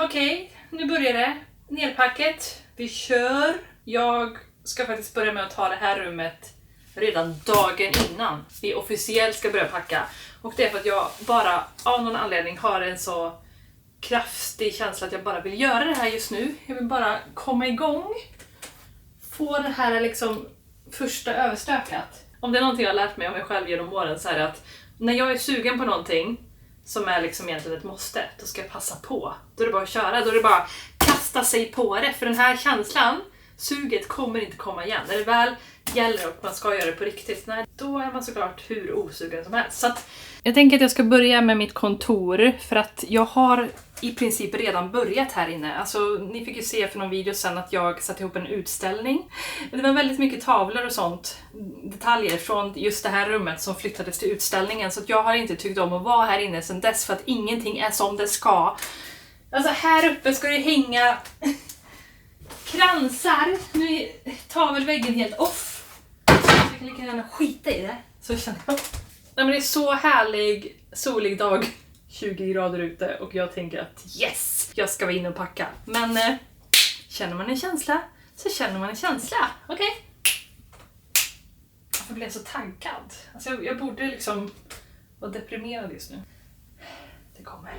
Okej, nu börjar det. Nerpacket. Vi kör. Jag ska faktiskt börja med att ta det här rummet redan dagen innan vi officiellt ska börja packa. Och det är för att jag bara av någon anledning har en så kraftig känsla att jag bara vill göra det här just nu. Jag vill bara komma igång. Få det här liksom första överstökat. Om det är någonting jag har lärt mig om mig själv genom åren så är det att när jag är sugen på någonting som är liksom egentligen ett måste, då ska jag passa på. Då är det bara att köra, då är det bara kasta sig på det. För den här känslan, suget kommer inte komma igen. När det väl gäller och man ska göra det på riktigt, nej, då är man såklart hur osugen som helst. Så att jag tänker att jag ska börja med mitt kontor för att jag har i princip redan börjat här inne. Alltså, ni fick ju se för någon video sen att jag satte ihop en utställning. Det var väldigt mycket tavlor och sånt, detaljer från just det här rummet som flyttades till utställningen. Så att jag har inte tyckt om att vara här inne sedan dess för att ingenting är som det ska. Alltså här uppe ska det hänga kransar. Nu är tavelväggen helt off. Jag kan lika gärna skita i det. Så känner jag. Nej, men det är så härlig, solig dag. 20 grader ute och jag tänker att yes, jag ska vara inne och packa. Men känner man en känsla så känner man en känsla. Okej? Varför blev jag så taggad? Alltså jag borde liksom vara deprimerad just nu. Det kommer.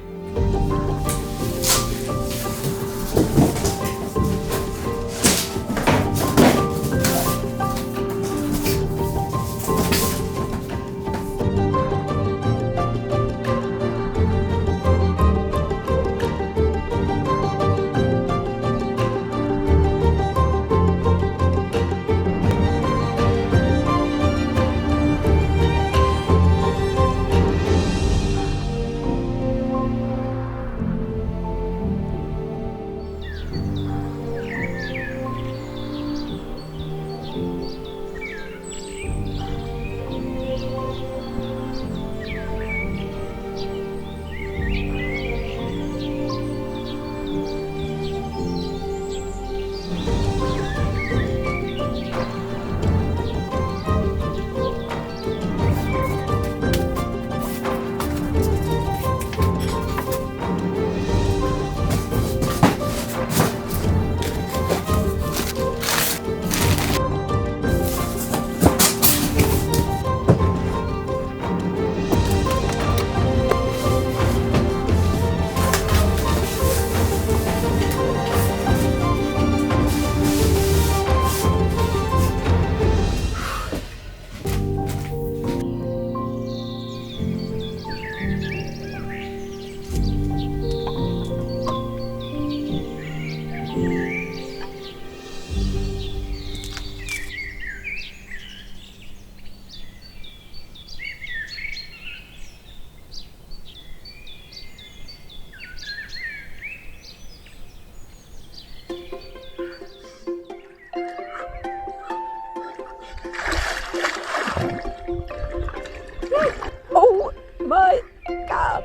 Oh my god!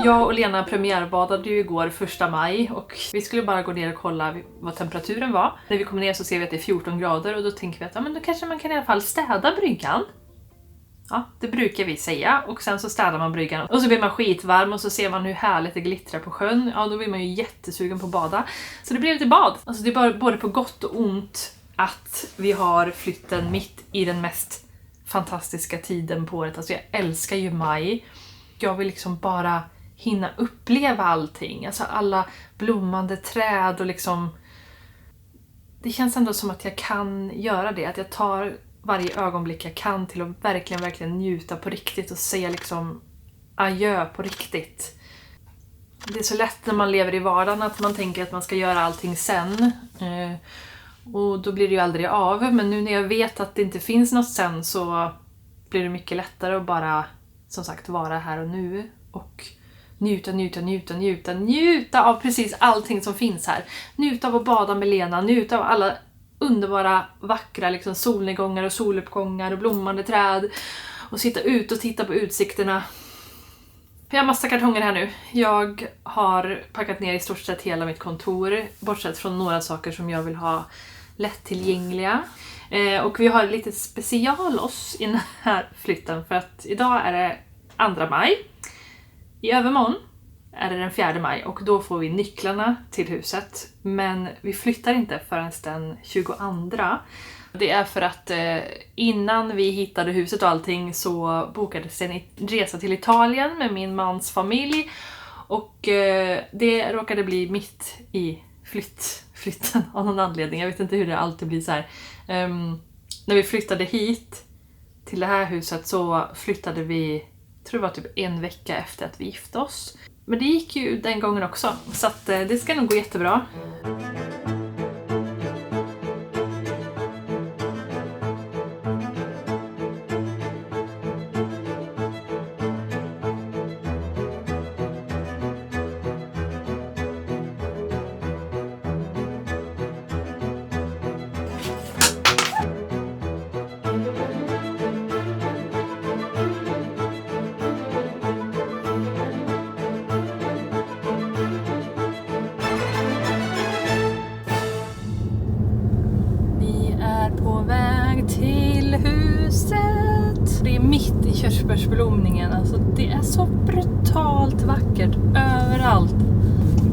Jag och Lena premiärbadade ju igår 1 maj och vi skulle bara gå ner och kolla vad temperaturen var. När vi kommer ner så ser vi att det är 14 grader och då tänker vi att ja, men då kanske man kan i alla fall städa bryggan. Ja, det brukar vi säga och sen så städar man bryggan och så blir man skitvarm och så ser man hur härligt det glittrar på sjön. Ja, då blir man ju jättesugen på att bada. Så det blev till bad. Alltså det är bara både på gott och ont att vi har flytten mitt i den mest fantastiska tiden på året. Alltså jag älskar ju maj. Jag vill liksom bara hinna uppleva allting. Alltså alla blommande träd och liksom... Det känns ändå som att jag kan göra det. Att jag tar varje ögonblick jag kan till att verkligen njuta på riktigt och säga liksom adjö på riktigt. Det är så lätt när man lever i vardagen att man tänker att man ska göra allting sen. Och då blir det ju aldrig av. Men nu när jag vet att det inte finns något sen så blir det mycket lättare att bara, som sagt, vara här och nu. Och njuta av precis allting som finns här. Njuta av att bada med Lena, njuta av alla underbara, vackra liksom, solnedgångar och soluppgångar och blommande träd. Och sitta ut och titta på utsikterna. Jag har massa kartonger här nu. Jag har packat ner i stort sett hela mitt kontor. Bortsett från några saker som jag vill ha lättillgängliga. Och vi har lite special oss i den här flytten. För att idag är det 2 maj. I övermorgon är det den 4 maj och då får vi nycklarna till huset. Men vi flyttar inte förrän den 22. Det är för att innan vi hittade huset och allting så bokades en resa till Italien med min mans familj. Och det råkade bli mitt i flytten av någon anledning. Jag vet inte hur det alltid blir så här. När vi flyttade hit till det här huset så flyttade vi, tror det var typ en vecka efter att vi gifte oss. Men det gick ju den gången också, så att det ska nog gå jättebra. Till huset. Det är mitt i körsbärsblomningen. Alltså det är så brutalt vackert överallt.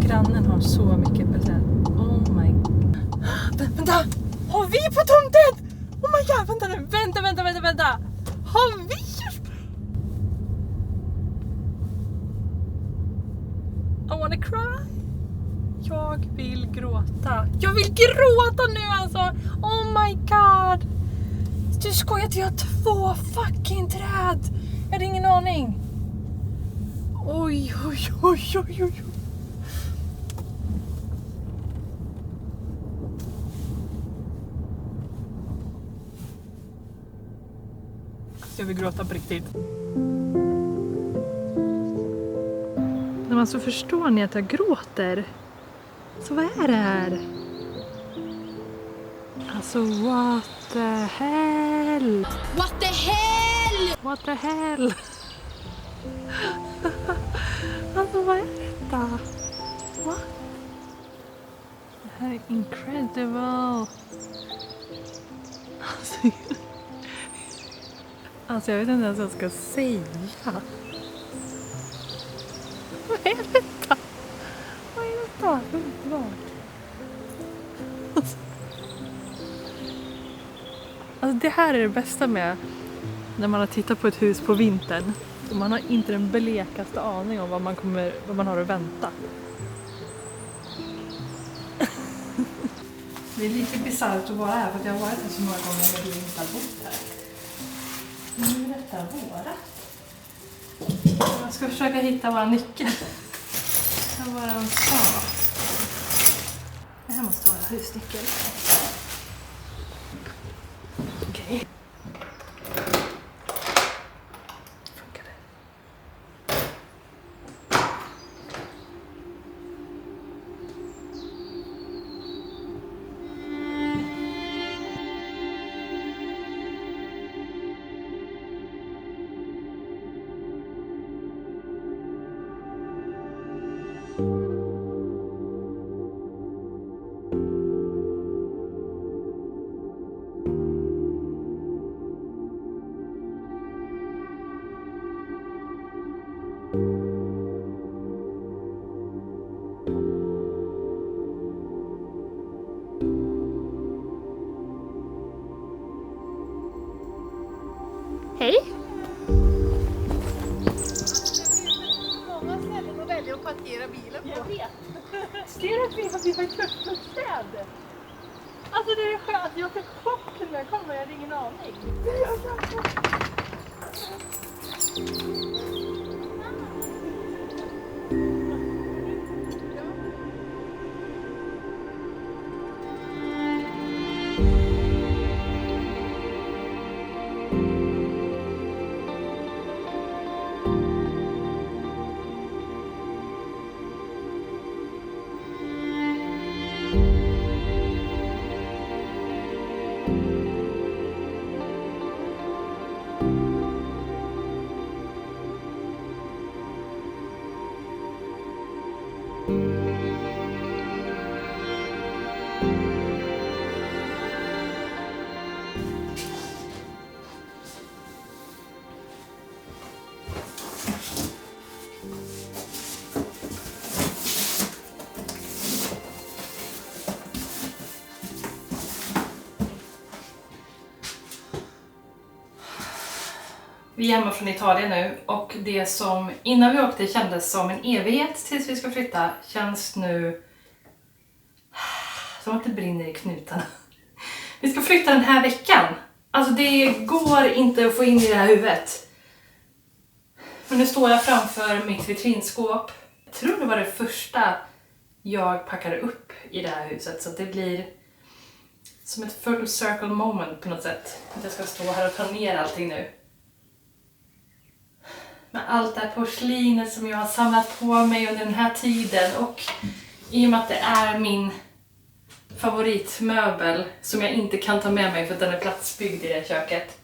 Grannen har så mycket present. Oh my god. Vänta! Har vi på tomten? Oh my god, vänta nu. Vänta. Har vi körsbär? I wanna cry. Jag vill gråta. Jag vill gråta nu alltså. Oh my god. Du skojar att vi har 2 fucking träd. Jag hade ingen aning. Oj. Jag vill gråta på riktigt. När man så förstår ni att jag gråter. Så vad är det här? Alltså what the hell? What the hell? What the hell? Alltså vad är detta? What? Det här är incredible. Alltså jag vet inte ens vad jag ska säga. Vad är detta? Vad är detta? Underbart. Alltså det här är det bästa med när man har tittat på ett hus på vintern. Och man har inte den blekaste aning om vad man har att vänta. Det är lite bisarrt att vara här för att jag har varit här så många gånger när du inte har bott här. Nu är detta vårat. Jag ska försöka hitta våra nyckel. Vad var den sa? Det här måste vara husnyckel. Okej. Funkar det? Hej! Många ställen att välja att parkera bilen på. Jag vet. Ser du att vi har körsbärsträd? Alltså det är skönt. Jag fick chock när jag kom och jag hade ingen aning. Vi är hemma från Italien nu och det som innan vi åkte kändes som en evighet tills vi ska flytta känns nu som att det brinner i knutarna. Vi ska flytta den här veckan. Alltså det går inte att få in i det här huvudet. Men nu står jag framför mitt vitrinskåp. Jag tror det var det första jag packade upp i det här huset. Så att det blir som ett full circle moment på något sätt. Att jag ska stå här och ta ner allting nu. Med allt det här porslinet som jag har samlat på mig under den här tiden. Och i och med att det är min favoritmöbel som jag inte kan ta med mig för att den är platsbyggd i det här köket.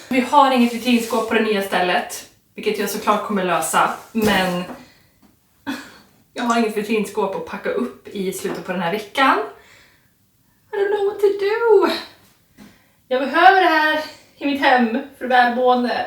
Vi har inget vitrinskåp på det nya stället, vilket jag såklart kommer lösa, men jag har inget vitrinskåp att packa upp i slutet på den här veckan. I don't know what to do. Jag behöver det här i mitt hem för välmående.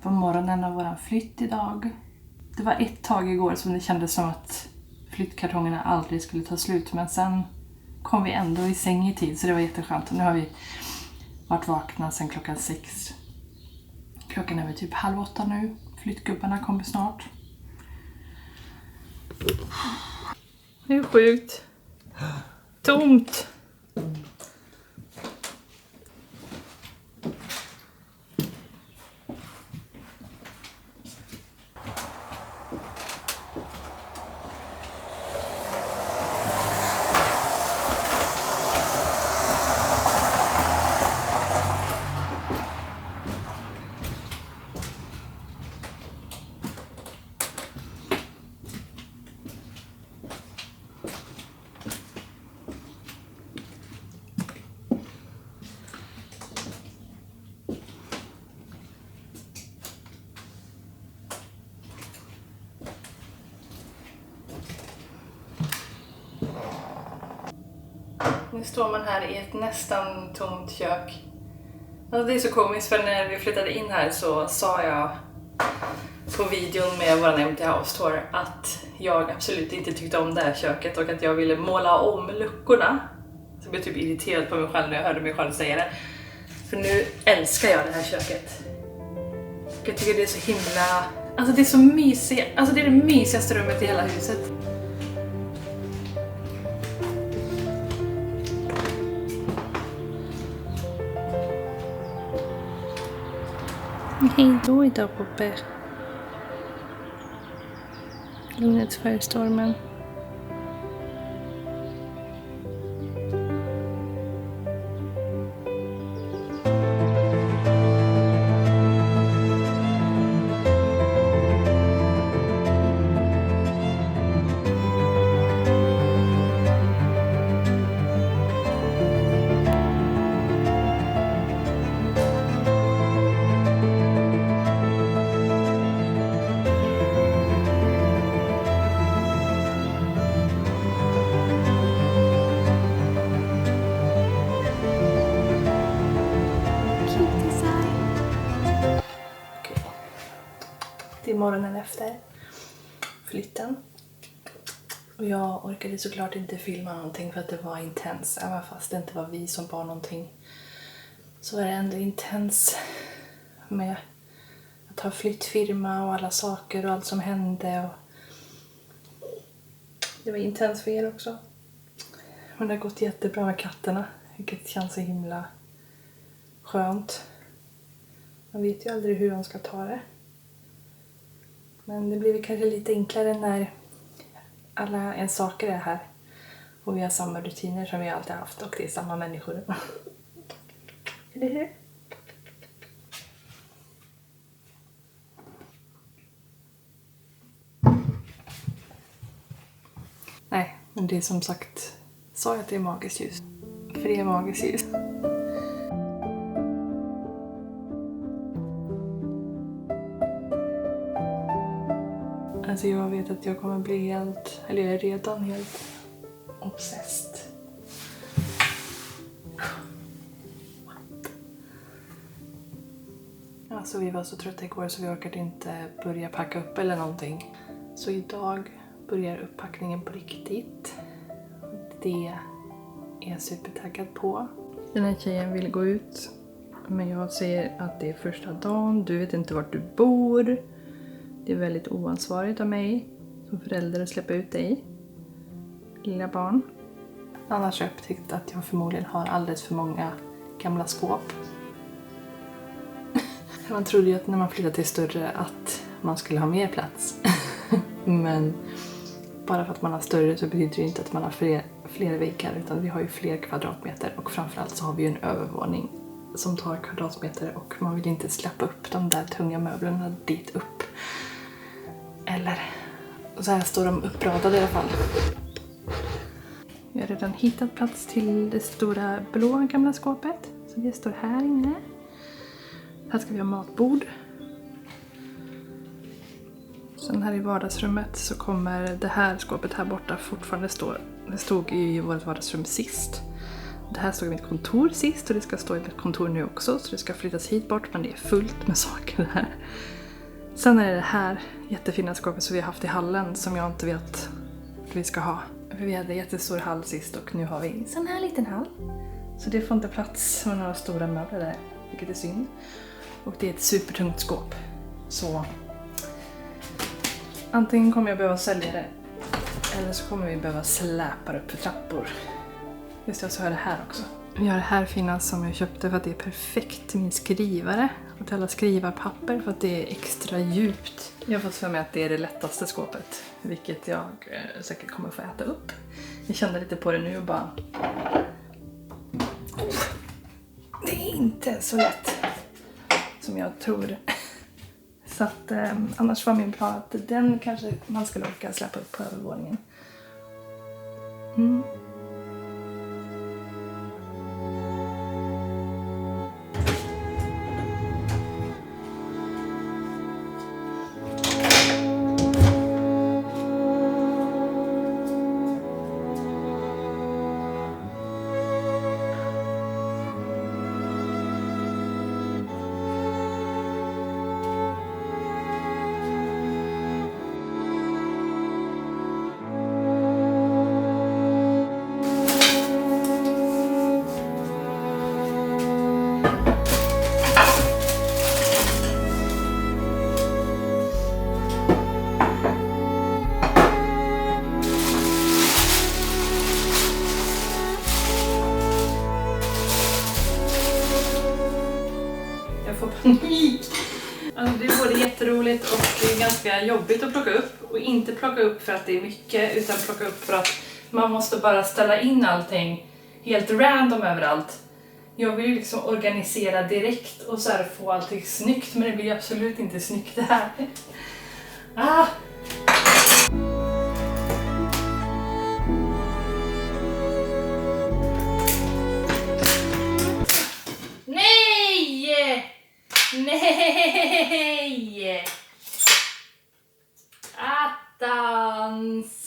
På morgonen av våran flytt idag. Det var ett tag igår som det kändes som att flyttkartongerna aldrig skulle ta slut. Men sen kom vi ändå i säng i tid så det var jätteskönt. Och nu har vi varit vakna sedan klockan 6. Klockan är väl typ 7:30 nu. Flyttgubbarna kommer snart. Det är sjukt. Tomt. Nu står man här i ett nästan tomt kök. Alltså det är så komiskt för när vi flyttade in här så sa jag på videon med vår Empty House Tour att jag absolut inte tyckte om det här köket och att jag ville måla om luckorna. Så jag blev typ irriterad på mig själv när jag hörde mig själv säga det. För nu älskar jag det här köket. Jag tycker det är så himla... Alltså det är så mysigt. Alltså det är det mysigaste rummet i hela huset. Hej då idag Poppe. Lugnet före stormen. Det är morgonen efter flytten. Och jag orkade såklart inte filma någonting för att det var intens. Även fast det inte var vi som bar någonting. Så var det ändå intens med att ha flyttfirma och alla saker och allt som hände. Och det var intens för er också. Men det har gått jättebra med katterna. Vilket känns så himla skönt. Man vet ju aldrig hur de ska ta det. Men det blir kanske lite enklare när alla ens saker är här. Och vi har samma rutiner som vi alltid haft. Och det är samma människor. Eller hur? Nej, men det är som sagt. Sa jag att det är magiskt ljus? För det är magiskt ljus. Alltså jag vet att jag kommer bli helt, eller jag är redan helt obsessed. Alltså vi var så trötta igår så vi orkade inte börja packa upp eller någonting. Så idag börjar upppackningen på riktigt. Det är jag supertaggad på. Den här tjejen vill gå ut. Men jag säger att det är första dagen. Du vet inte vart du bor. Det är väldigt oansvarigt av mig som förälder att släppa ut dig, lilla barn. Annars har jag upptäckt att jag förmodligen har alldeles för många gamla skåp. Man trodde ju att när man flyttade till större att man skulle ha mer plats. Men bara för att man har större så betyder det inte att man har fler väggar, utan vi har ju fler kvadratmeter. Och framförallt så har vi ju en övervåning som tar kvadratmeter och man vill inte släppa upp de där tunga möblerna dit upp. Eller så här står de uppradade i alla fall. Vi har redan hittat plats till det stora blå gamla skåpet. Så det står här inne. Här ska vi ha matbord. Sen här i vardagsrummet så kommer det här skåpet här borta fortfarande stå. Det stod i vårt vardagsrum sist. Det här stod i mitt kontor sist och det ska stå i mitt kontor nu också. Så det ska flyttas hit bort, men det är fullt med saker här. Sen är det här jättefina skåpet som vi har haft i hallen som jag inte vet att vi ska ha. För vi hade jättestor hall sist och nu har vi en sån här liten hall. Så det får inte plats med några stora möbler där, vilket är synd. Och det är ett supertungt skåp. Så antingen kommer jag behöva sälja det eller så kommer vi behöva släpa upp för trappor. Just det, så har jag det här också. Vi har det här fina som jag köpte för att det är perfekt till min skrivare. Och till alla skrivarpapper för att det är extra djupt. Jag har fått för mig att det är det lättaste skåpet. Vilket jag säkert kommer få äta upp. Jag kände lite på det nu och bara... Det är inte så lätt som jag tror. Så att annars var min plan att den kanske man skulle orka släppa upp på övervåningen. ganska jobbigt att plocka upp. Och inte plocka upp för att det är mycket, utan plocka upp för att man måste bara ställa in allting helt random överallt. Jag vill ju liksom organisera direkt och så här få allting snyggt, men det blir absolut inte snyggt det här. Ah! Nej! Nej! Attans!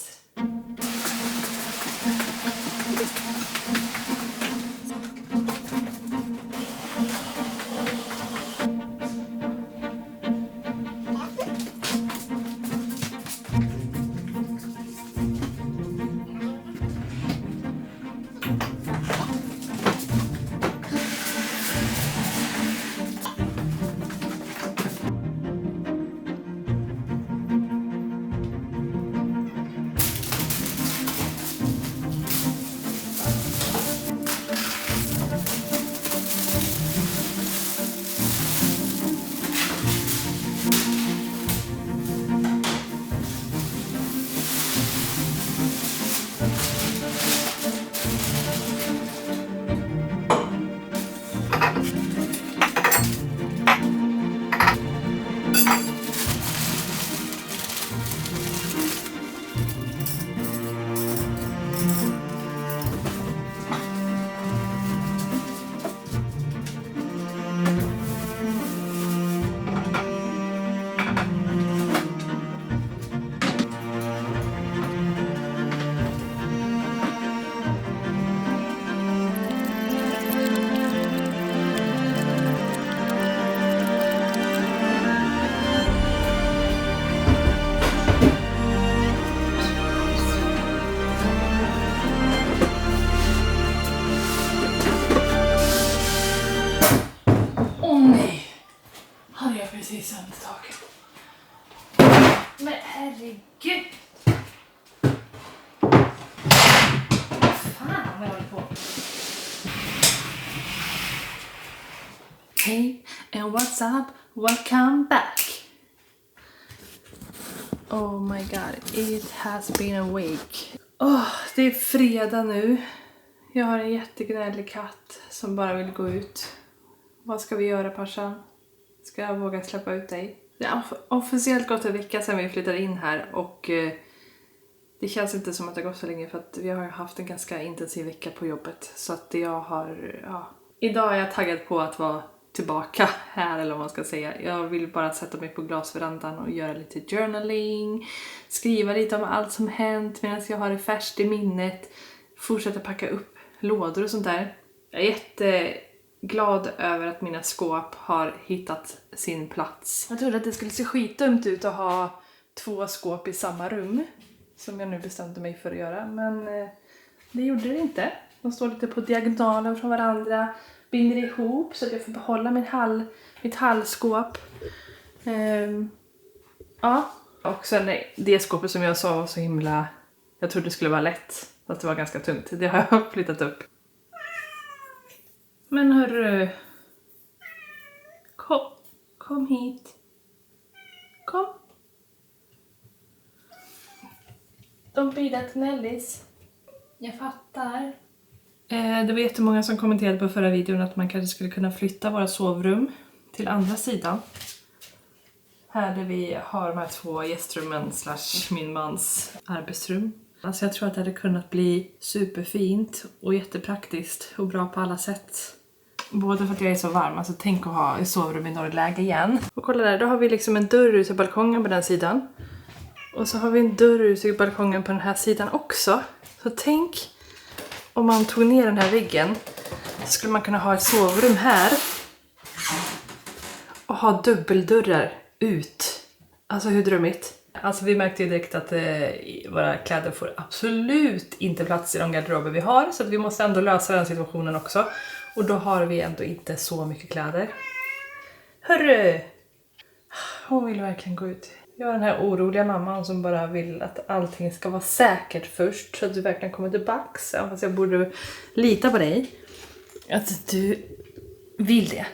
Precis under taket. Men herregud! Vad fan vad jag håller på? Hey and what's up? Welcome back! Oh my god, it has been a week. Det är fredag nu. Jag har en jättegnällig katt som bara vill gå ut. Vad ska vi göra, Pashan? Ska jag våga släppa ut dig? Det har officiellt gått en vecka sedan vi flyttade in här och det känns inte som att det har gått så länge för att vi har haft en ganska intensiv vecka på jobbet. Så att jag har, idag är jag taggad på att vara tillbaka här, eller vad man ska säga. Jag vill bara sätta mig på glasverandan och göra lite journaling, skriva lite om allt som hänt medan jag har det färskt i minnet, fortsätta packa upp lådor och sånt där. Jag är jätteglad över att mina skåp har hittat sin plats. Jag trodde att det skulle se skitdumt ut att ha 2 skåp i samma rum, som jag nu bestämde mig för att göra, men det gjorde det inte. De står lite på diagonalen från varandra, binder ihop så att jag får behålla mitt hallskåp. Ja, och sen det skåpet som jag sa var så himla, jag trodde det skulle vara lätt, att det var ganska tungt. Det har jag flyttat upp. Men hörru, kom hit. Kom. De blir där till Nellis. Jag fattar. Det var jättemånga som kommenterade på förra videon att man kanske skulle kunna flytta våra sovrum till andra sidan. Här där vi har de här 2 gästrummen / min mans arbetsrum. Alltså jag tror att det hade kunnat bli superfint och jättepraktiskt och bra på alla sätt. Både för att jag är så varm, alltså tänk att ha ett sovrum i norrläge igen. Och kolla där, då har vi liksom en dörr ut till balkongen på den sidan. Och så har vi en dörr ut till balkongen på den här sidan också. Så tänk om man tog ner den här väggen så skulle man kunna ha ett sovrum här. Och ha dubbeldörrar ut. Alltså hur drömmigt. Alltså vi märkte ju direkt att våra kläder får absolut inte plats i de garderober vi har. Så att vi måste ändå lösa den situationen också. Och då har vi ändå inte så mycket kläder. Hörru! Hon vill verkligen gå ut. Jag är den här oroliga mamman som bara vill att allting ska vara säkert först. Så att du verkligen kommer tillbaks. Fast jag borde lita på dig. Att du vill det.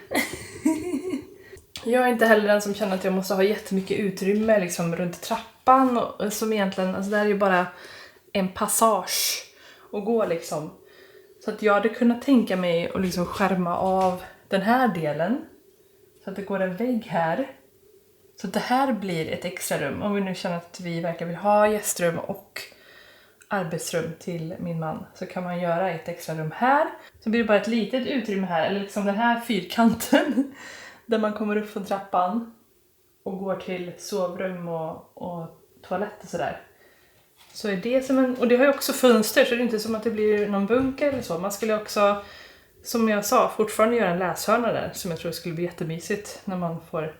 Jag är inte heller den som känner att jag måste ha jättemycket utrymme liksom runt trappan. Och, som egentligen, alltså det här är ju bara en passage att gå liksom. Så att jag hade kunnat tänka mig att liksom skärma av den här delen. Så att det går en vägg här. Så att det här blir ett extra rum. Om vi nu känner att vi verkar vilja ha gästrum och arbetsrum till min man. Så kan man göra ett extra rum här. Så blir det bara ett litet utrymme här. Eller liksom den här fyrkanten. Där man kommer upp från trappan. Och går till sovrum och toalett och sådär. Så är det som en... Och det har ju också fönster. Så det är inte som att det blir någon bunker eller så. Man skulle också, som jag sa, fortfarande göra en läshörna där. Som jag tror skulle bli jättemysigt när man får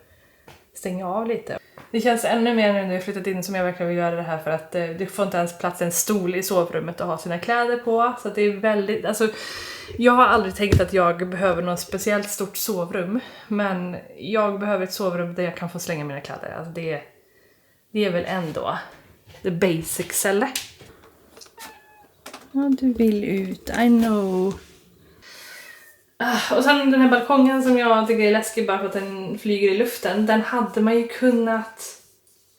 stänga av lite. Det känns ännu mer nu när jag flyttat in som jag verkligen vill göra det här. För att det får inte ens plats en stol i sovrummet att ha sina kläder på. Så att det är väldigt... Alltså, jag har aldrig tänkt att jag behöver något speciellt stort sovrum. Men jag behöver ett sovrum där jag kan få slänga mina kläder. Alltså det är väl ändå the basics, eller? Ja, du vill ut. I know. Och sen den här balkongen som jag tycker är läskig bara för att den flyger i luften. Den hade man ju kunnat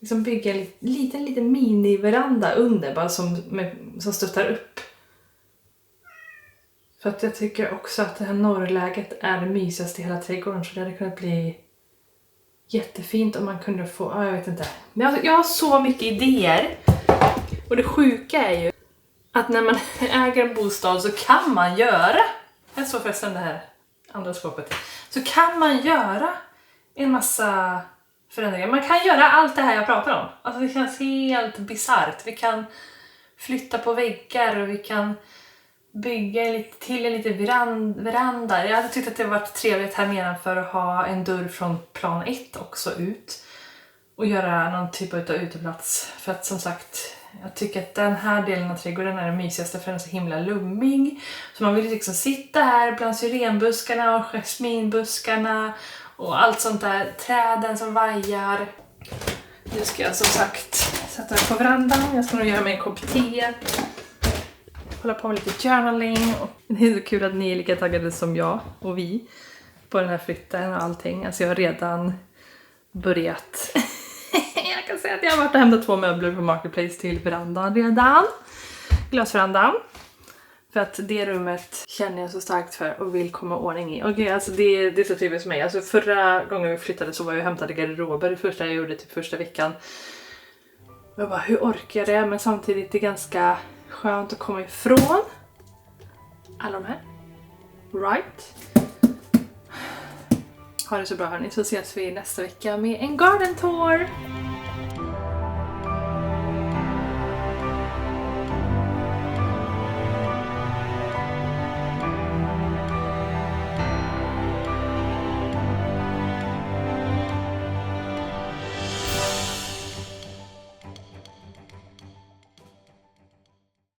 liksom bygga en liten mini-veranda under. Bara som stöttar upp. För att jag tycker också att det här norrläget är det mysigaste i hela trädgården. Så det hade kunnat bli jättefint om man kunde få... Ja, jag vet inte. Jag har så mycket idéer. Och det sjuka är ju att när man äger en bostad så kan man göra... Jag såg förresten det här andra skåpet. Så kan man göra en massa förändringar. Man kan göra allt det här jag pratar om. Alltså det känns helt bizarrt. Vi kan flytta på väggar och vi kan bygga en liten veranda. Jag hade tyckt att det varit trevligt här nedanför att ha en dörr från plan 1 också ut. Och göra någon typ av uteplats. För att som sagt... Jag tycker att den här delen av trädgården är den mysigaste för den är så himla lummig. Så man vill liksom sitta här bland syrenbuskarna och jasminbuskarna och allt sånt där. Träden som vajar. Nu ska jag som sagt sätta mig på verandan. Jag ska nog göra mig en kopp te. Hålla på med lite journaling. Och det är så kul att ni är lika taggade som jag och vi på den här flytten och allting. Alltså jag har redan börjat... Jag kan säga att jag har varit och hämtat 2 möbler på Marketplace till verandan redan. Glasverandan. För att det rummet känner jag så starkt för och vill komma ordning i. Okej, alltså det är så trevligt för mig. Alltså förra gången vi flyttade så var jag och hämtade garderober. Det första jag gjorde typ första veckan. Jag bara, hur orkar jag det? Men samtidigt är det ganska skönt att komma ifrån alla de här. Right? Ha det så bra hörni, så ses vi nästa vecka med en garden tour.